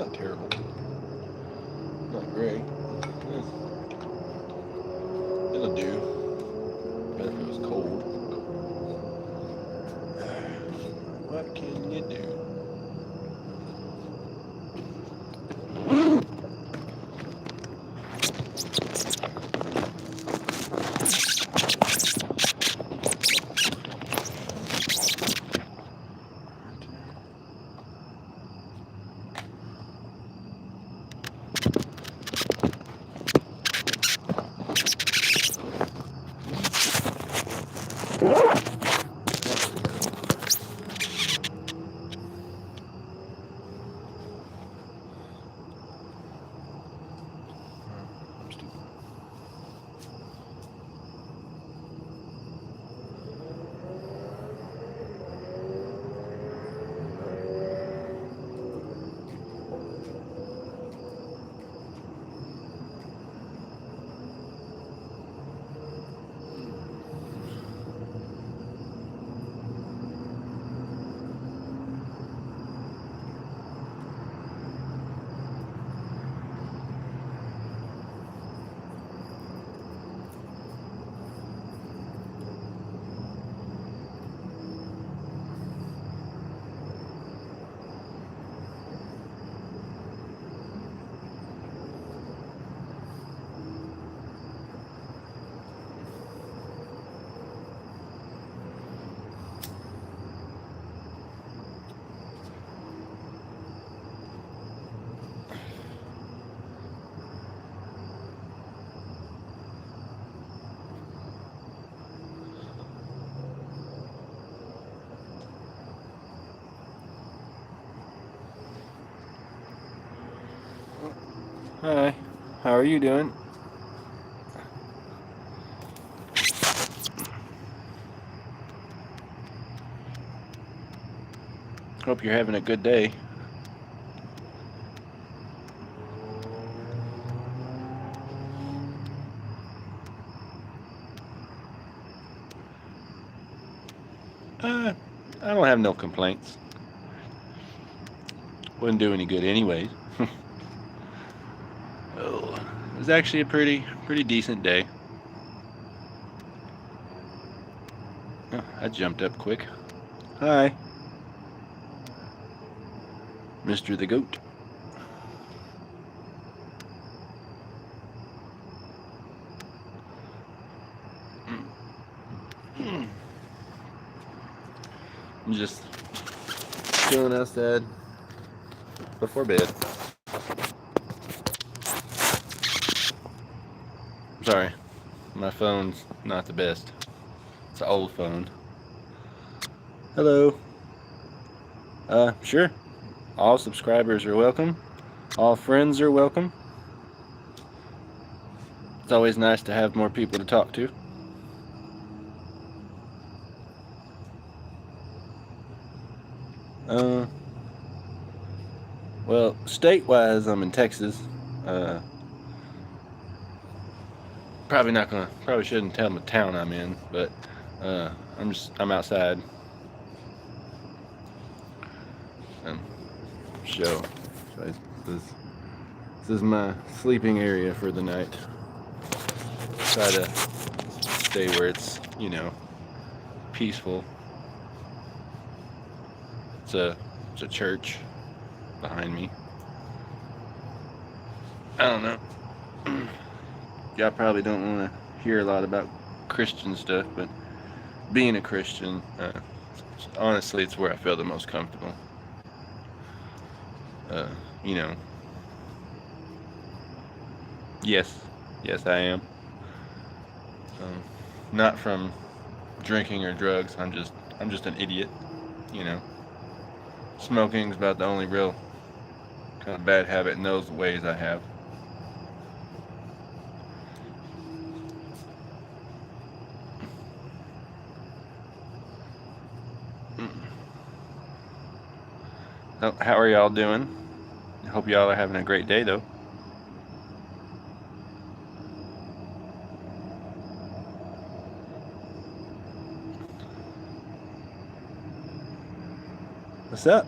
Not terrible. Not great. It'll do. Better if it was cold. What can you do? Hi, how are you doing? Hope you're having a good day. I don't have no complaints. Wouldn't do any good anyways. Oh, it was actually a pretty decent day. Oh, I jumped up quick. Hi, Mr. the Goat. I'm just chilling outside before bed. Sorry, my phone's not the best. It's an old phone. Hello. Sure. All subscribers are welcome. All friends are welcome. It's always nice to have more people to talk to. Uh, well, state-wise, I'm in Texas. Probably shouldn't tell them the town I'm in, but I'm outside. Um, show. This is my sleeping area for the night. Try to stay where it's, peaceful. It's a church behind me. I don't know. Y'all probably don't want to hear a lot about Christian stuff, but being a Christian, honestly, it's where I feel the most comfortable. Uh, you know, yes, yes, I am. Um, Not from drinking or drugs. I'm just an idiot. You know, smoking's about the only real kind of bad habit in those ways I have. So, how are y'all doing? I hope y'all are having a great day, though. What's up?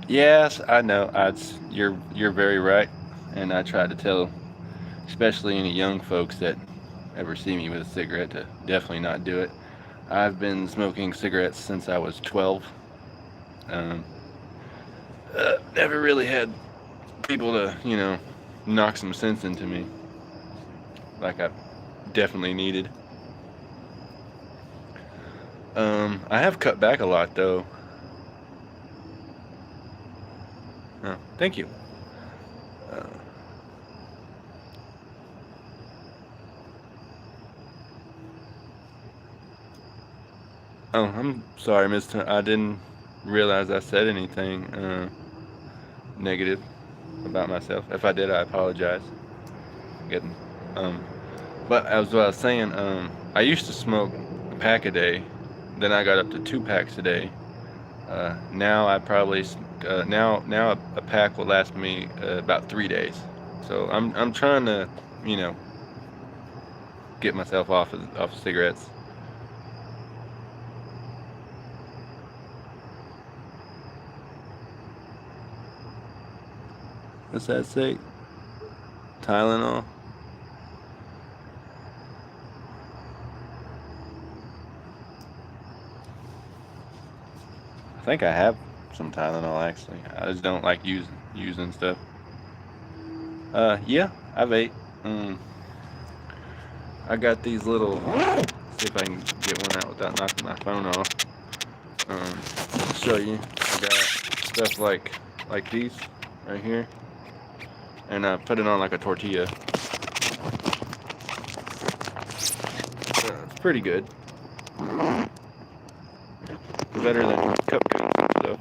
Yes, I know. You're very right, and I try to tell, especially any young folks that ever see me with a cigarette, to definitely not do it. I've been smoking cigarettes since I was 12. Um, Never really had people to, knock some sense into me like I definitely needed. I have cut back a lot though. Thank you. Uh, I'm sorry, Mister. I didn't realize I said anything negative about myself. If I did, I apologize. Getting, um, but as what I was saying, I used to smoke a pack a day. Then I got up to 2 packs a day. Now I probably now a pack will last me about 3 days. So I'm trying to you know get myself off of cigarettes. What's that say? Tylenol. I think I have some Tylenol actually. I just don't like using stuff. Yeah, I've ate. Um, I got these little. See if I can get one out without knocking my phone off. Show you. I got stuff like these right here, and I put it on like a tortilla. It's pretty good. Better than cupcakes and stuff.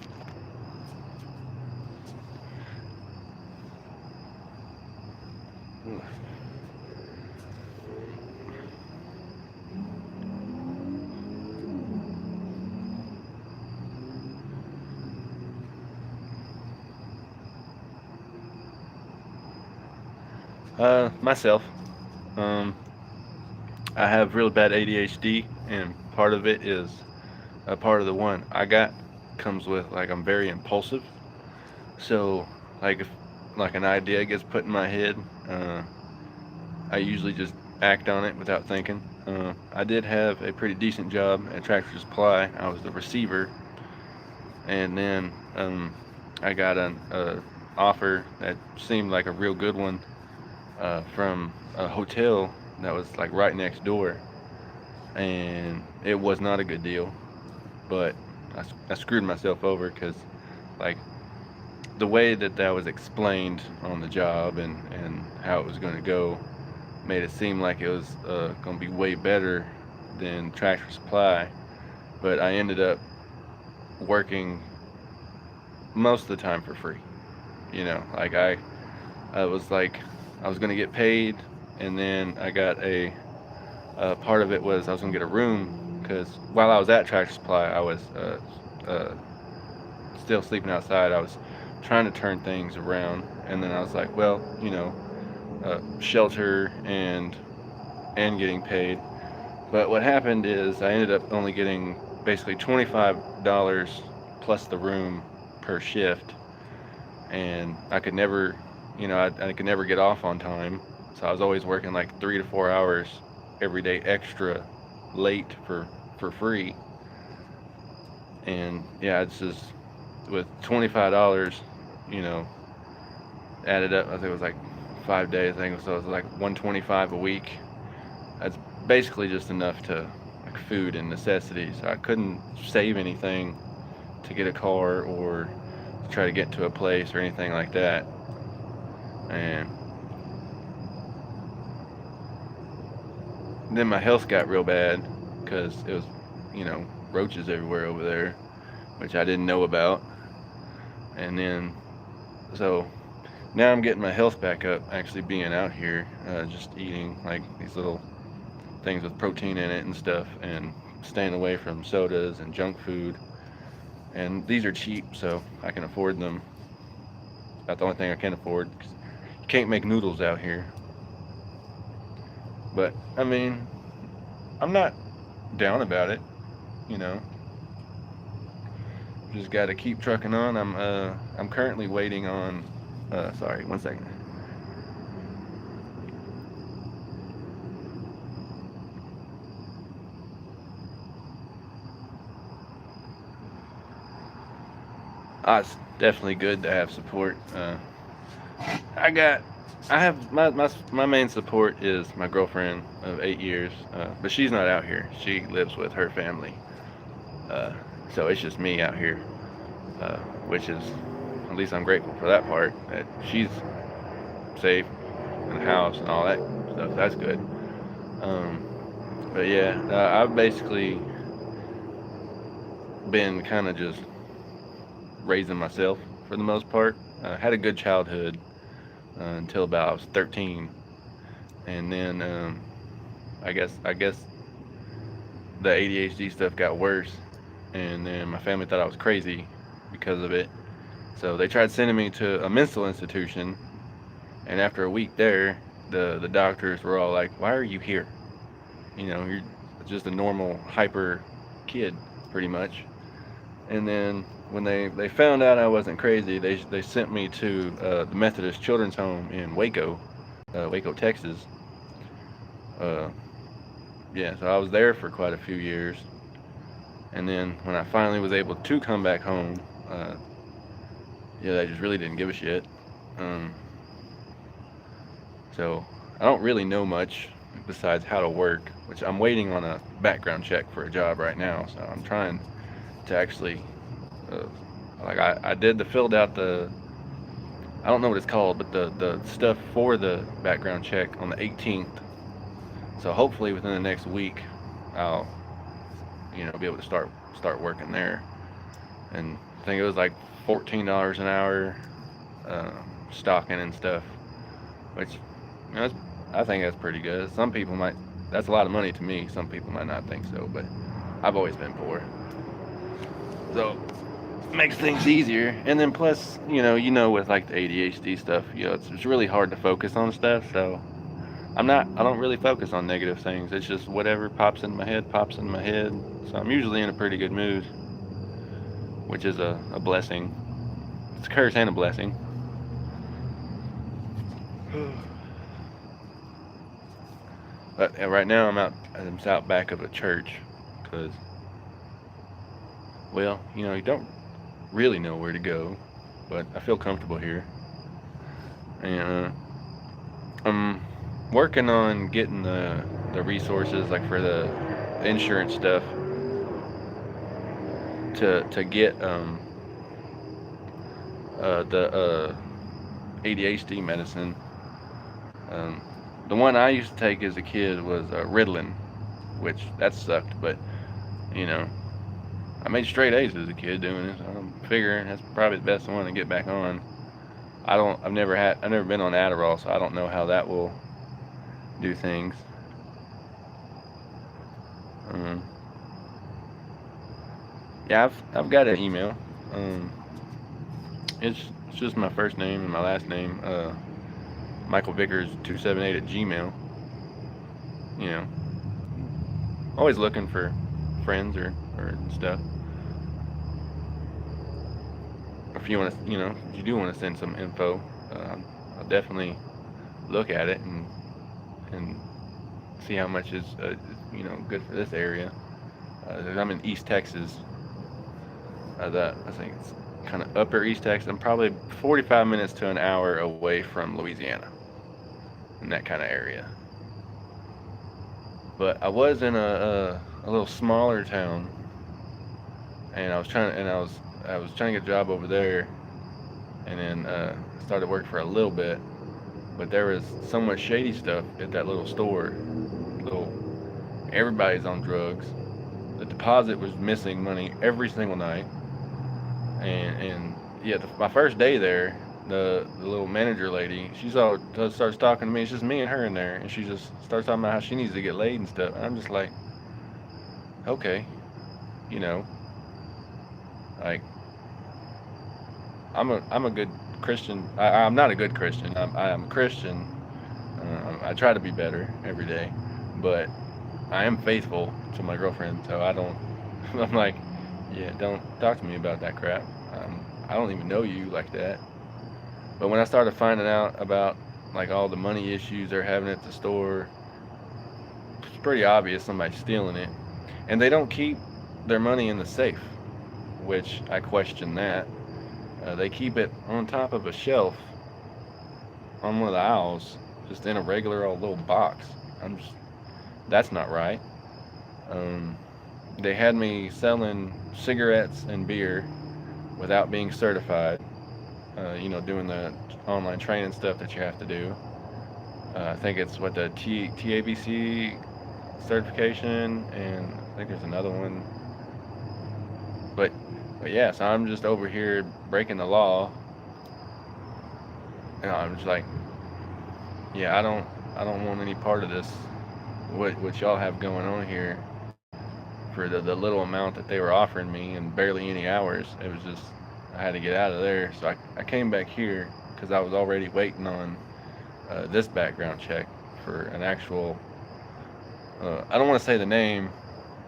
Myself. Um, I have really bad ADHD, and part of it is a part of the one I got comes with like I'm very impulsive. So like if like an idea gets put in my head, uh, I usually just act on it without thinking. I did have a pretty decent job at Tractor Supply. I was the receiver, and then I got an offer that seemed like a real good one from a hotel that was like right next door, and it was not a good deal. But I screwed myself over because like the way that that was explained on the job and how it was going to go made it seem like it was going to be way better than Tractor Supply. But I ended up working most of the time for free. Like I was like I was going to get paid, and then I got part of it was I was going to get a room because while I was at Tractor Supply, I was uh, still sleeping outside. I was trying to turn things around, and then I was like, well, shelter and getting paid. But what happened is I ended up only getting basically $25 plus the room per shift, and I could never, I could never get off on time. So I was always working like 3 to 4 hours every day extra late for free. And yeah, it's just with $25, you know, added up. I think it was like 5 days. I think so. It was like 125 a week. That's basically just enough to like food and necessities. I couldn't save anything to get a car or to try to get to a place or anything like that. And then my health got real bad because it was, roaches everywhere over there, which I didn't know about. And then, so now I'm getting my health back up actually being out here, just eating like these little things with protein in it and stuff, and staying away from sodas and junk food. And these are cheap, so I can afford them. About the only thing I can afford. 'Cause you can't make noodles out here. But I mean, I'm not down about it. You know, just got to keep trucking on. I'm currently waiting on. Sorry, 1 second. It's definitely good to have support. I got, I have my main support is my girlfriend of 8 years, but she's not out here. She lives with her family, uh, so it's just me out here, which is, at least I'm grateful for that part. That she's safe in the house and all that stuff. That's good. Um, but yeah, I've basically been kind of just raising myself for the most part. Had a good childhood until about I was 13, and then I guess the ADHD stuff got worse, and then my family thought I was crazy because of it. So they tried sending me to a mental institution, and after a week there, the doctors were all like, "Why are you here? You're just a normal hyper kid, pretty much." And then when they found out I wasn't crazy, they sent me to the Methodist Children's Home in Waco, Texas. Uh, yeah, so I was there for quite a few years, and then when I finally was able to come back home, yeah, they just really didn't give a shit. Um, so I don't really know much besides how to work, which I'm waiting on a background check for a job right now. So I'm trying to actually, uh, like I did the filled out the, I don't know what it's called, but the stuff for the background check on the 18th. So hopefully within the next week, I'll be able to start working there. And I think it was like $14 an hour, uh, stocking and stuff, which I think that's pretty good. Some people might, that's a lot of money to me. Some people might not think so, but I've always been poor, so it makes things easier. And then plus, with like the ADHD stuff, it's really hard to focus on stuff. So I don't really focus on negative things. It's just whatever pops in my head pops in my head. So I'm usually in a pretty good mood, which is a blessing. It's a curse and a blessing. But right now I'm out back of a church because, well, you don't really know where to go, but I feel comfortable here. And I'm working on getting the resources, like for the insurance stuff, to get the ADHD medicine. The one I used to take as a kid was Ritalin, which that sucked, but you know I made straight A's as a kid doing it. So I'm figuring that's probably the best one to get back on. I've never been on Adderall, so I don't know how that will do things. Um, yeah, I've got an email. Um, it's just my first name and my last name, Michael Vickers 278 at Gmail. You know, always looking for friends or stuff. If you want to, if you do want to send some info, I'll definitely look at it and see how much is good for this area. I'm in East Texas. I think it's kind of upper East Texas. I'm probably 45 minutes to an hour away from Louisiana, in that kind of area. But I was in a little smaller town, and I was trying to get a job over there, and then started work for a little bit. But there was so much shady stuff at that little store. Everybody's on drugs. The deposit was missing money every single night. And yeah, my first day there, the little manager lady, starts talking to me. It's just me and her in there, and she just starts talking about how she needs to get laid and stuff. And I'm just like, okay, you know, like I'm a good Christian. I'm not a good Christian. I am a Christian. I try to be better every day, but I am faithful to my girlfriend. So I don't. I'm like, Yeah, don't talk to me about that crap. I don't even know you like that. But when I started finding out about like all the money issues they're having at the store, it's pretty obvious somebody's stealing it. And they don't keep their money in the safe, which I question that. They keep it on top of a shelf on one of the aisles, just in a regular old little box. I'm just, that's not right. Um, they had me selling cigarettes and beer without being certified. Doing the online training stuff that you have to do. I think it's what the TABC certification, and I think there's another one. But, but yeah, so I'm just over here breaking the law, and I'm just like, yeah, I don't want any part of this. What y'all have going on here for the little amount that they were offering me and barely any hours. It was just I had to get out of there. So I came back here because I was already waiting on this background check for an actual. I don't want to say the name,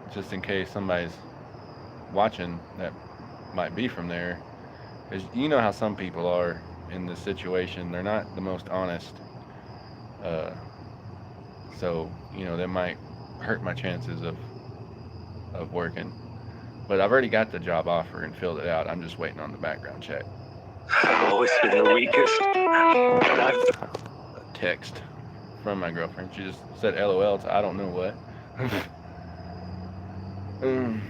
just in case somebody's watching that might be from there. Because you know how some people are in this situation. They're not the most honest. Uh, so that might hurt my chances of working. But I've already got the job offer and filled it out. I'm just waiting on the background check. I've always been the weakest. And I've A text from my girlfriend. She just said LOL to I don't know what. um,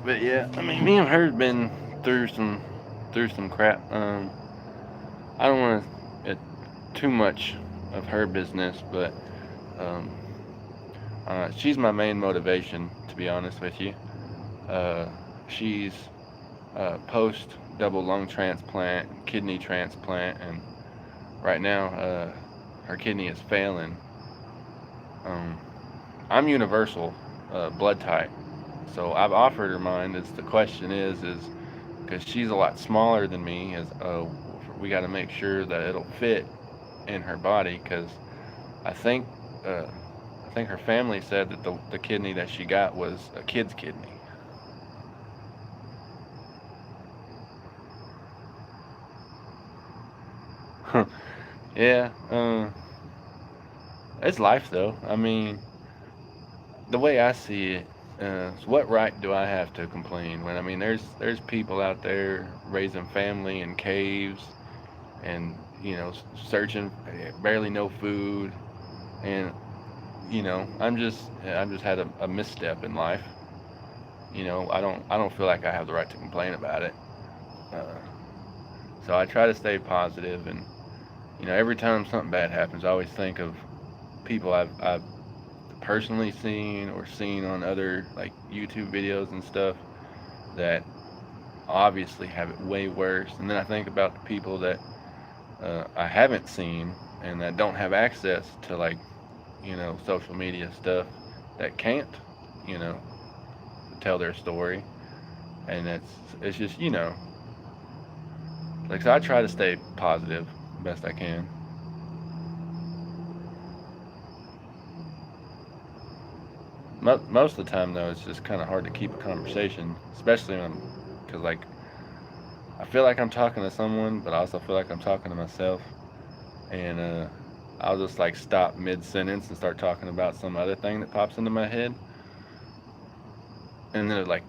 but yeah, I mean, me and her's been through some crap. I don't want to too much of her business, but um, she's my main motivation, to be honest with you. Uh, she's post double lung transplant, kidney transplant, and right now her kidney is failing. Um, I'm universal blood type, so I've offered her mine. The question is because she's a lot smaller than me, is we got to make sure that it'll fit in her body because I think uh, I think her family said that the kidney that she got was a kid's kidney. Yeah, it's life though. I mean, the way I see it, what right do I have to complain when I mean there's people out there raising family in caves and searching barely no food and I'm just had a misstep in life. I don't feel like I have the right to complain about it. Uh, so I try to stay positive and every time something bad happens I always think of people I've personally seen or seen on other like YouTube videos and stuff that obviously have it way worse. And then I think about the people that I haven't seen and that don't have access to like social media stuff that can't you know tell their story. And it's just like so I try to stay positive best I can. Most of the time though it's just kind of hard to keep a conversation, especially when because like I feel like I'm talking to someone, but I also feel like I'm talking to myself. And I'll just like stop mid sentence and start talking about some other thing that pops into my head. And then like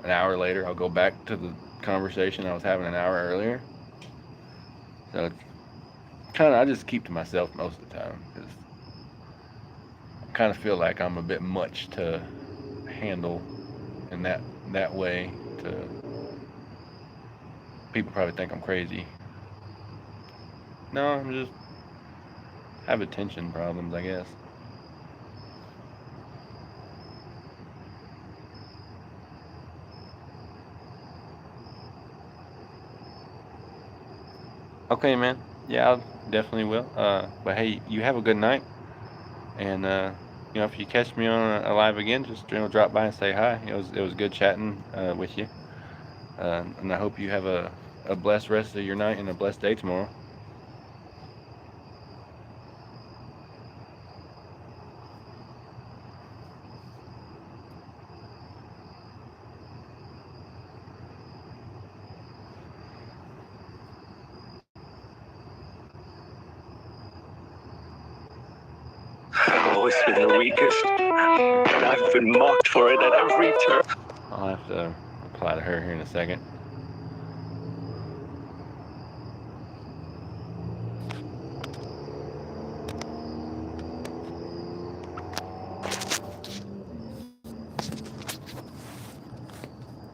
an hour later, I'll go back to the conversation I was having an hour earlier. So it's kind of I just keep to myself most of the time because I kind of feel like I'm a bit much to handle in that way. To people probably think I'm crazy. No, I'm just have attention problems, I guess. Okay, man. Yeah, I definitely will. But hey, you have a good night. And if you catch me on a live again, just drop by and say hi. It was good chatting with you. And I hope you have a blessed rest of your night and a blessed day tomorrow. always been the weakest. And I've been mocked for it at every turn. I'll have to reply to her here in a second.